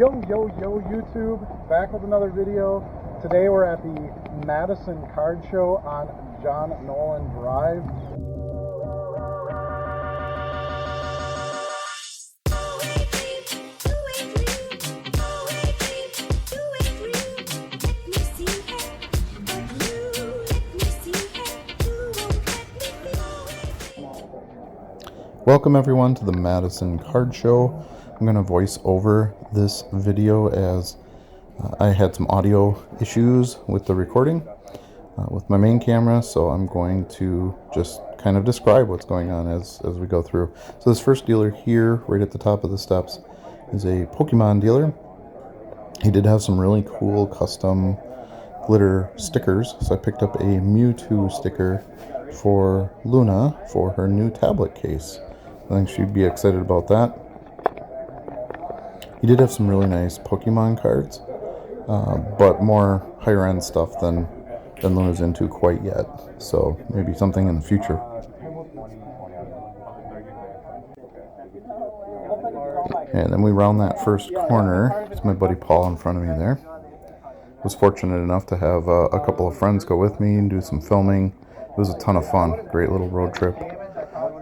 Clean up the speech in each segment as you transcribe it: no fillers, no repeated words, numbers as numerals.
Yo, YouTube, back with another video. Today we're at the Madison Card Show on John Nolan Drive. Welcome everyone to the Madison Card Show. I'm going to voice over this video as I had some audio issues with the recording with my main camera, so I'm going to just kind of describe what's going on as we go through. So this first dealer here, right at the top of the steps, is a Pokemon dealer. He did have some really cool custom glitter stickers, so I picked up a Mewtwo sticker for Luna for her new tablet case. I think she'd be excited about that. He did have some really nice Pokemon cards, but more higher end stuff than Luna's into quite yet. So maybe something in the future. And then we round that first corner. It's my buddy Paul in front of me there. I was fortunate enough to have a couple of friends go with me and do some filming. It was a ton of fun. Great little road trip.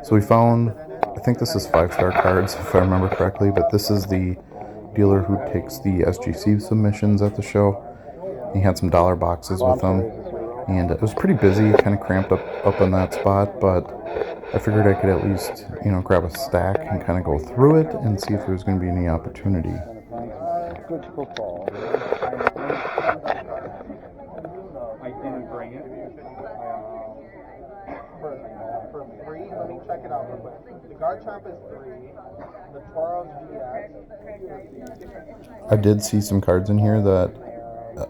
So we found, I think this is 5-star cards if I remember correctly, but this is the dealer who takes the SGC submissions at the show. He had some dollar boxes with him, and it was pretty busy, kind of cramped up in that spot, but I figured I could at least, grab a stack and kind of go through it and see if there was going to be any opportunity. Good football. I didn't bring it. For 3, let me check it out real quick. The Garchomp is 3. The Tauros GX. I did see some cards in here that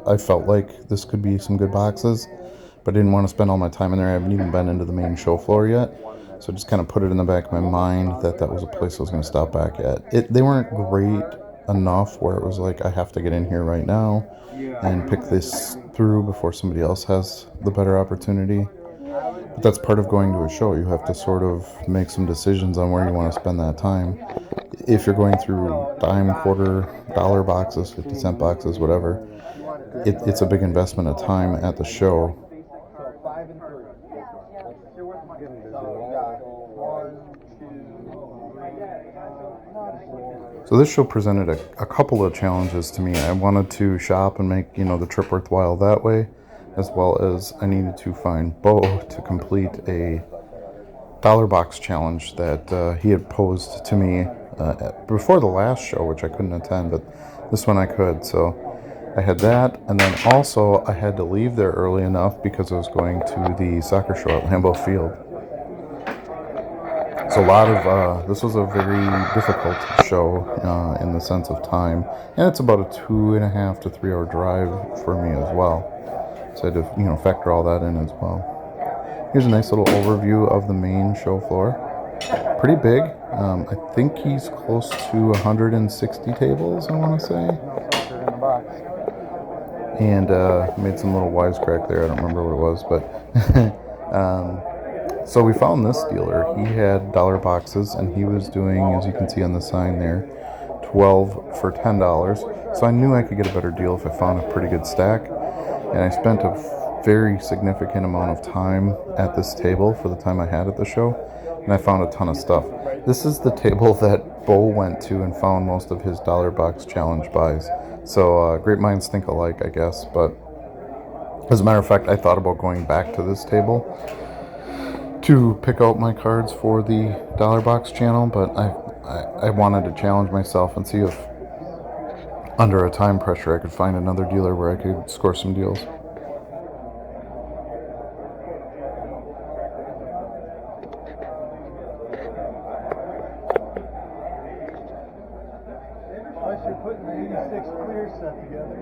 I felt like this could be some good boxes, but I didn't want to spend all my time in there. I haven't even been into the main show floor yet, so I just kind of put it in the back of my mind that was a place I was going to stop back at. They weren't great enough where it was like I have to get in here right now and pick this through before somebody else has the better opportunity. But that's part of going to a show. You have to sort of make some decisions on where you want to spend that time. If you're going through dime, quarter, dollar boxes, 50-cent boxes, whatever, it's a big investment of time at the show. So this show presented a couple of challenges to me. I wanted to shop and make the trip worthwhile that way, as well as I needed to find Bo to complete a dollar box challenge that he had posed to me before the last show, which I couldn't attend, but this one I could. So I had that, and then also I had to leave there early enough because I was going to the soccer show at Lambeau Field. So a lot of, this was a very difficult show in the sense of time, and it's about a 2.5 to 3 hour drive for me as well. So I had to, factor all that in as well. Here's a nice little overview of the main show floor. Pretty big. I think he's close to 160 tables, I want to say. And made some little wisecrack there. I don't remember what it was, but so we found this dealer. He had dollar boxes, and he was doing, as you can see on the sign there, 12 for $10. So I knew I could get a better deal if I found a pretty good stack. And I spent a very significant amount of time at this table for the time I had at the show, and I found a ton of stuff. This is the table that Bo went to and found most of his dollar box challenge buys. So great minds think alike, I guess. But as a matter of fact, I thought about going back to this table to pick out my cards for the dollar box channel, but I wanted to challenge myself and see if under a time pressure I could find another dealer where I could score some deals. Unless you're putting the 86 clear set together.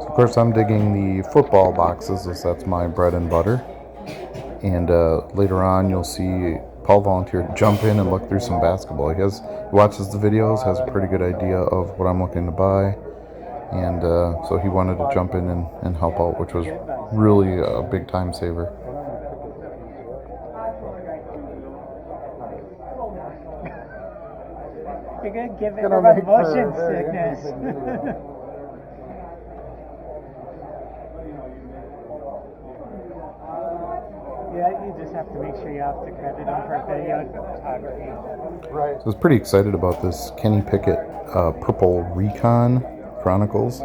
So of course I'm digging the football boxes, as that's my bread and butter. And later on you'll see Paul volunteered to jump in and look through some basketball. He watches the videos, has a pretty good idea of what I'm looking to buy. And so he wanted to jump in and help out, which was really a big time saver. You're gonna give it Gonna from make motion for a very sickness. interesting video. Yeah, you just have to make sure you have to credit them for video photography. Right. So I was pretty excited about this Kenny Pickett Purple Recon Chronicles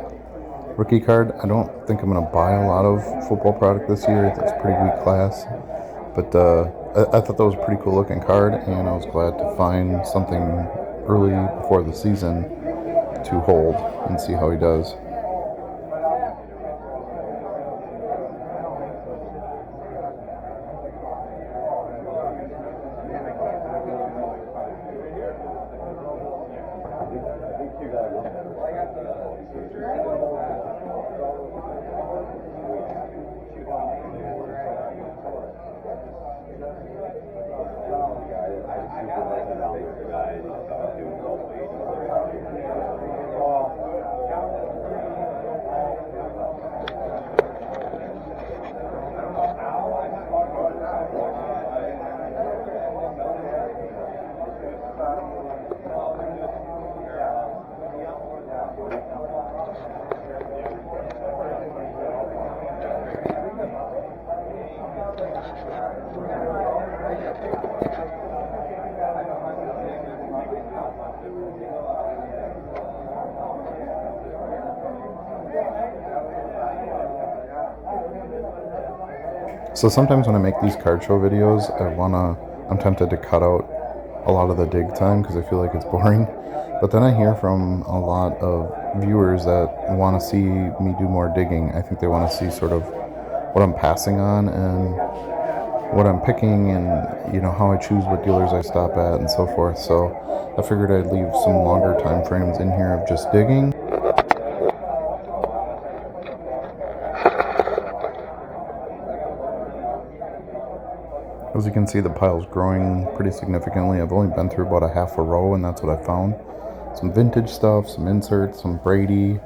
rookie card. I don't think I'm going to buy a lot of football product this year. It's pretty weak class. But I thought that was a pretty cool looking card, and I was glad to find something early before the season to hold and see how he does. So sometimes when I make these card show videos, I'm tempted to cut out a lot of the dig time because I feel like it's boring. But then I hear from a lot of viewers that want to see me do more digging. I think they want to see sort of what I'm passing on and what I'm picking, and how I choose what dealers I stop at and so forth. So I figured I'd leave some longer time frames in here of just digging. As you can see, the pile's growing pretty significantly. I've only been through about a half a row, and that's what I found. Some vintage stuff, some inserts, some Brady,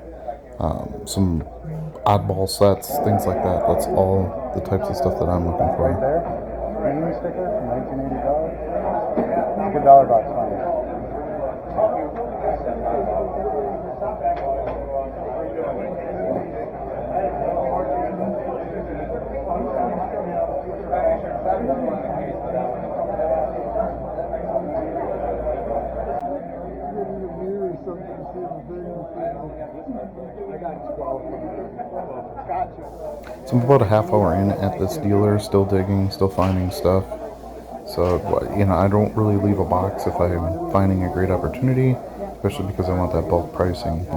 some oddball sets, things like that. That's all the types of stuff that I'm looking for. Right there. Union sticker from 1985. Good dollar box find. So I'm about a half hour in at this dealer, still digging, still finding stuff. So, I don't really leave a box if I'm finding a great opportunity, especially because I want that bulk pricing.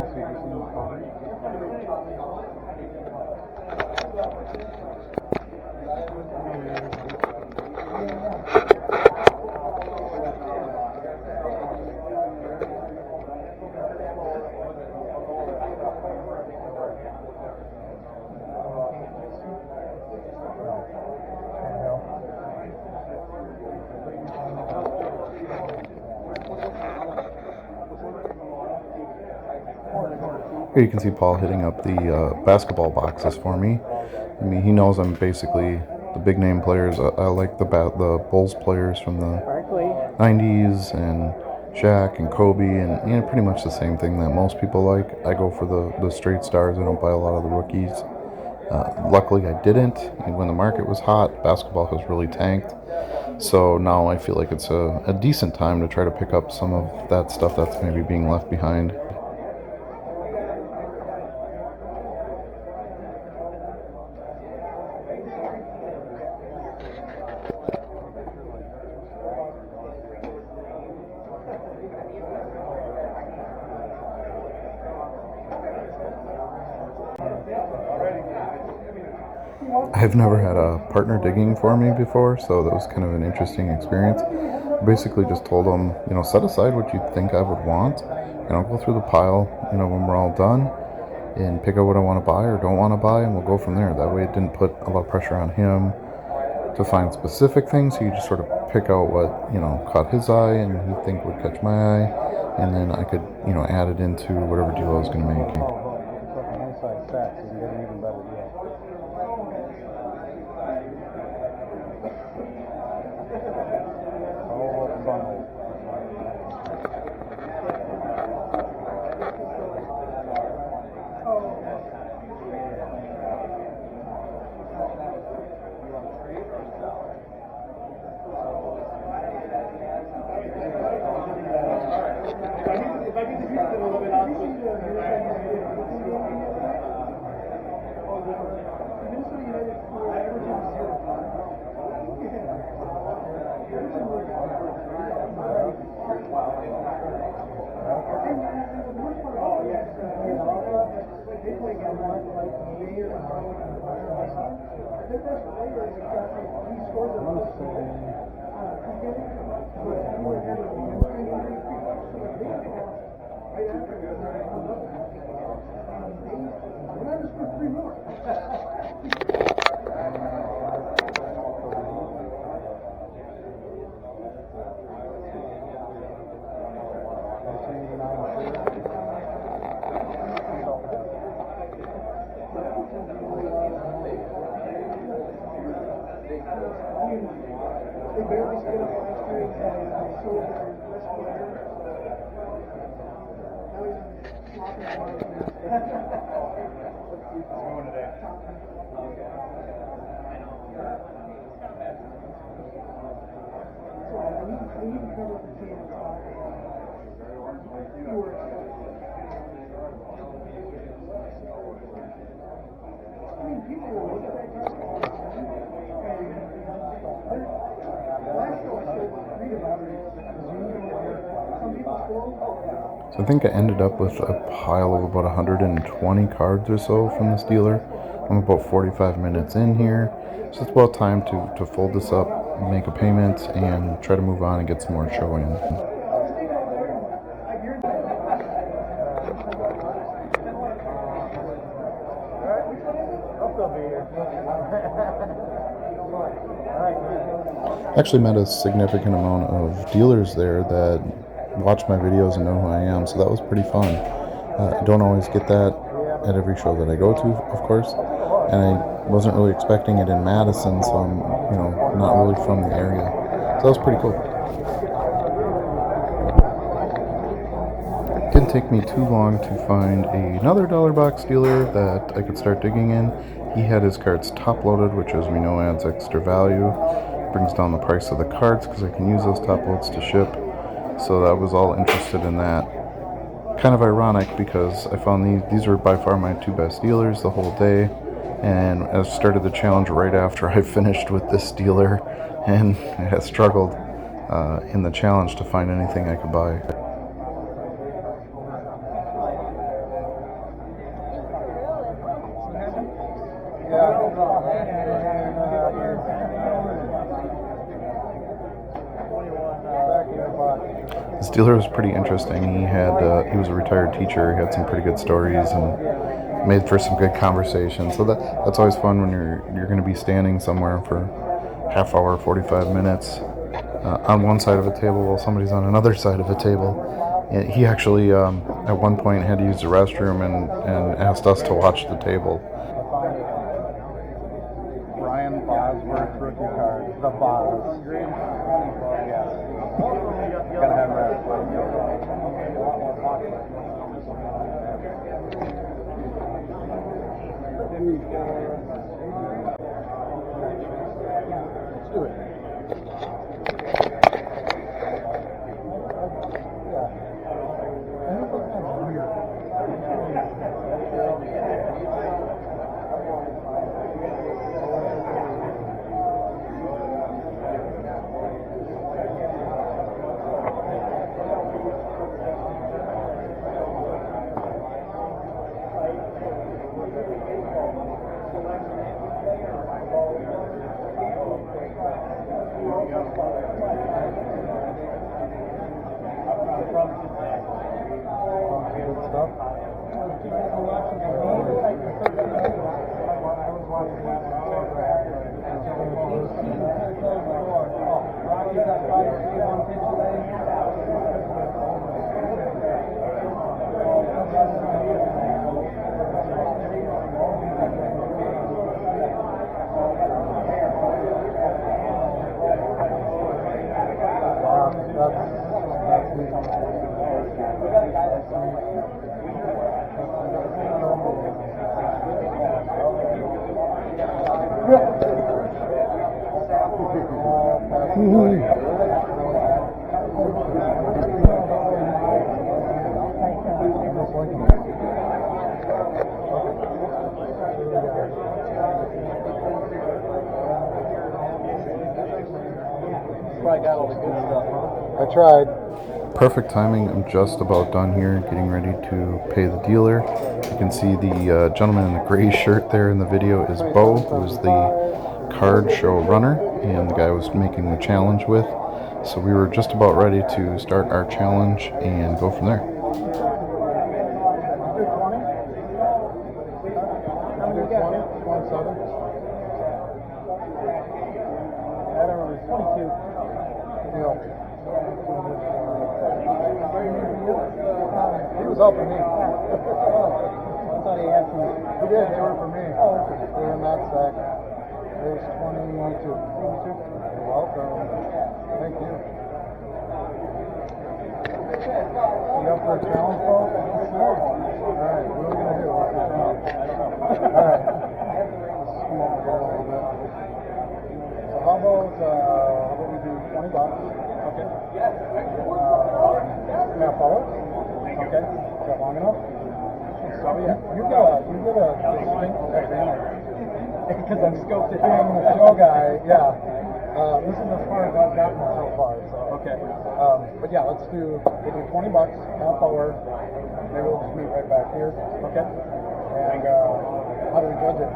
Here you can see Paul hitting up the basketball boxes for me. I mean, he knows I'm basically the big name players. I like the Bulls players from the 90s, and Shaq and Kobe, and pretty much the same thing that most people like. I go for the straight stars. I don't buy a lot of the rookies. Luckily, I didn't. And when the market was hot, basketball has really tanked. So now I feel like it's a decent time to try to pick up some of that stuff that's maybe being left behind. I've never had a partner digging for me before, so that was kind of an interesting experience. I basically just told them, set aside what you think I would want, and I'll go through the pile, when we're all done, and pick out what I want to buy or don't want to buy, and we'll go from there. That way it didn't put a lot of pressure on him to find specific things. He just sort of pick out what, caught his eye and he'd think would catch my eye, and then I could, add it into whatever deal I was going to make. So I think I ended up with a pile of about 120 cards or so from this dealer. I'm about 45 minutes in here, so it's about time to fold this up, make a payment, and try to move on and get some more showing. Actually met a significant amount of dealers there that watch my videos and know who I am, so that was pretty fun. I don't always get that at every show that I go to, of course, and I wasn't really expecting it in Madison, so I'm, not really from the area. So that was pretty cool. It didn't take me too long to find another dollar box dealer that I could start digging in. He had his cards top loaded, which as we know adds extra value. Brings down the price of the cards because I can use those top loads to ship. So I was all interested in that. Kind of ironic because I found these were by far my two best dealers the whole day, and I started the challenge right after I finished with this dealer, and I had struggled in the challenge to find anything I could buy. This dealer was pretty interesting. He was a retired teacher. He had some pretty good stories and made for some good conversation. So that's always fun when you're going to be standing somewhere for half hour, 45 minutes on one side of a table while somebody's on another side of a table. And he actually at one point had to use the restroom and asked us to watch the table. Brian Bosworth rookie card, the Boz. Yes. Gotta have that. Let's do it. probably got all the good stuff. I tried. Perfect timing. I'm just about done here, getting ready to pay the dealer. You can see the gentleman in the gray shirt there in the video is Bo, who is the card show runner, and the guy I was making the challenge with. So we were just about ready to start our challenge and go from there. He was helping me. I thought he had some. He did. They were for me. Oh, okay. They were in that stack. There's 22. You're welcome. Thank you. You up for a challenge, Paul? Alright, what are we going to do? What's the challenge? Alright. Let's come over here a little bit. So how about we do $20? Okay. Half hour? Okay. Is that long enough? So yeah, you get a distinct advantage. Because I'm scoped it. Being the show guy, yeah. This is as far as I've gotten so far. So okay. But yeah, we'll do $20, half hour. Maybe we'll just meet right back here. Okay. And how do we judge it?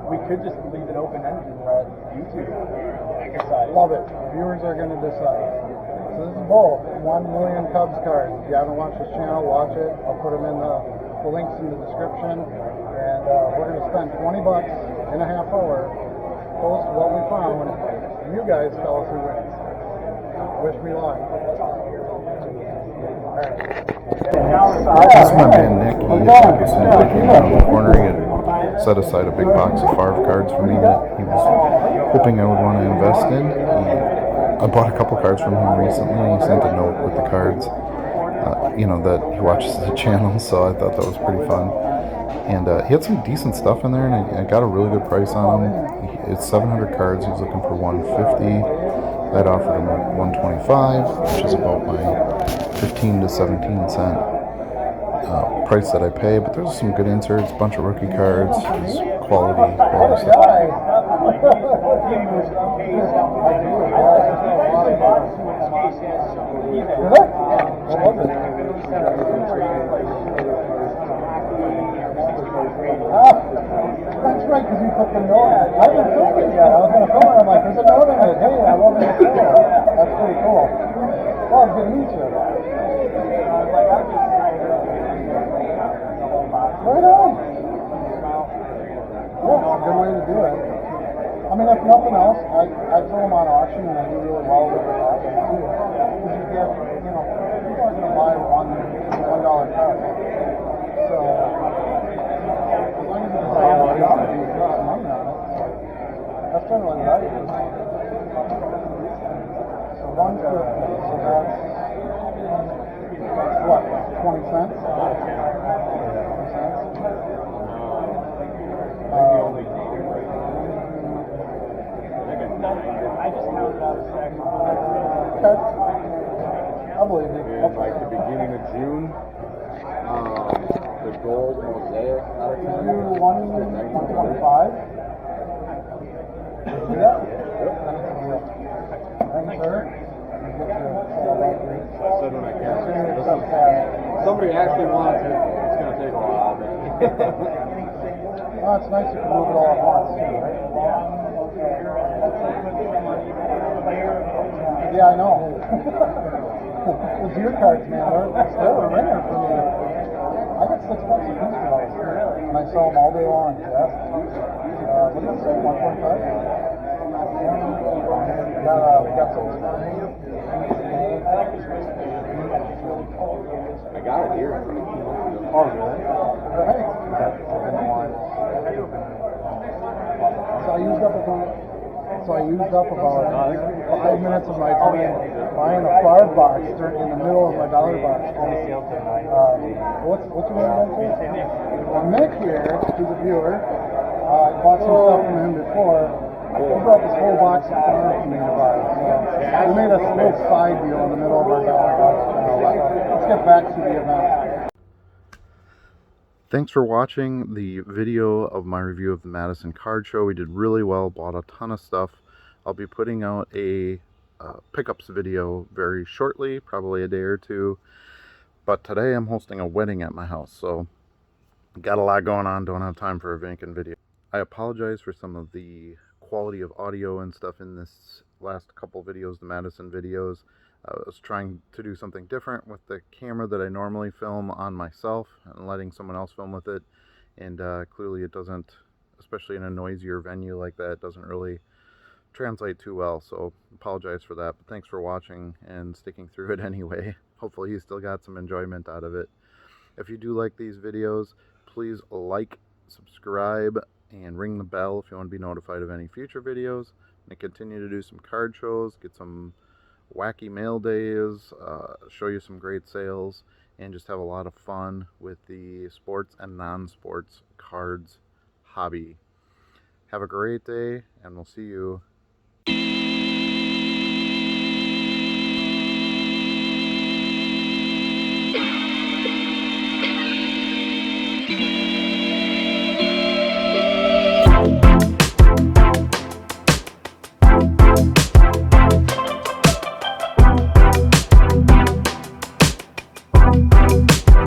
We could just leave it open-ended and let YouTube decide. Love it. The viewers are going to decide. So this is Bo, 1 million Cubs cards. If you haven't watched this channel, watch it. I'll put them in the links in the description. And we're going to spend $20 in a half hour. Post what we found. And you guys tell us who wins. Wish me luck. This is my man Nick. He is happy sitting around the corner. He had set aside a big box of Favre cards for me that he was hoping I would want to invest in. I bought a couple cards from him recently. He sent a note with the cards, that he watches the channel, so I thought that was pretty fun. And he had some decent stuff in there, and I got a really good price on him. It's 700 cards. He was looking for 150. I'd offered him 125, which is about my 15 to 17 cent price that I pay. But there's some good inserts, a bunch of rookie cards, just quality stuff. That's right, because you put the note. I haven't filmed it yet. I was going to film it. I'm like, there's a note in it. Hey, I love it. That's pretty cool. Well, I'm going to meet you. Right on. Yeah, it's a good way to do it. I mean, if nothing else, I throw them on auction and I do really well with the auction too. Because you get, people are going to buy $1 card. So, as long as you decide what you want to do, you got money on it. That's generally what I do. So 150, so that's, what, 20 cents? 20 cents? I just counted out a second. Okay. I believe you. In like the beginning of June, the gold mosaic. Can you do 125? Do that? Thanks, sir. I said when I canceled. Somebody actually wants it. It's going to take a while. Well, it's nice you can move it all at once, too, right? Yeah, I know. Those your cards, man, they're a winner for me. I get $6 a piece for those. And I sell them all day long. Yes. What did you say? 1.5? We got some. I got it here. Oh, really? Hey. So I used up about 5 minutes of my time buying a Favre box in the middle of my dollar box. What's your name? Nick here, who's a viewer. I bought some stuff from him before. He brought this whole box of cards for me to buy. So we made a little side deal in the middle of our dollar box channel. Let's get back to the event. Thanks for watching the video of my review of the Madison Card Show. We did really well, bought a ton of stuff. I'll be putting out a pickups video very shortly, probably a day or two. But today I'm hosting a wedding at my house, so got a lot going on, don't have time for a vacant video. I apologize for some of the quality of audio and stuff in this last couple videos, the Madison videos. I was trying to do something different with the camera that I normally film on myself and letting someone else film with it, and clearly it doesn't, especially in a noisier venue like that, it doesn't really translate too well, so apologize for that. But thanks for watching and sticking through it anyway. Hopefully you still got some enjoyment out of it. If you do like these videos, please like, subscribe, and ring the bell if you want to be notified of any future videos. And continue to do some card shows, get some wacky mail days, show you some great sales, and just have a lot of fun with the sports and non-sports cards hobby. Have a great day, and we'll see you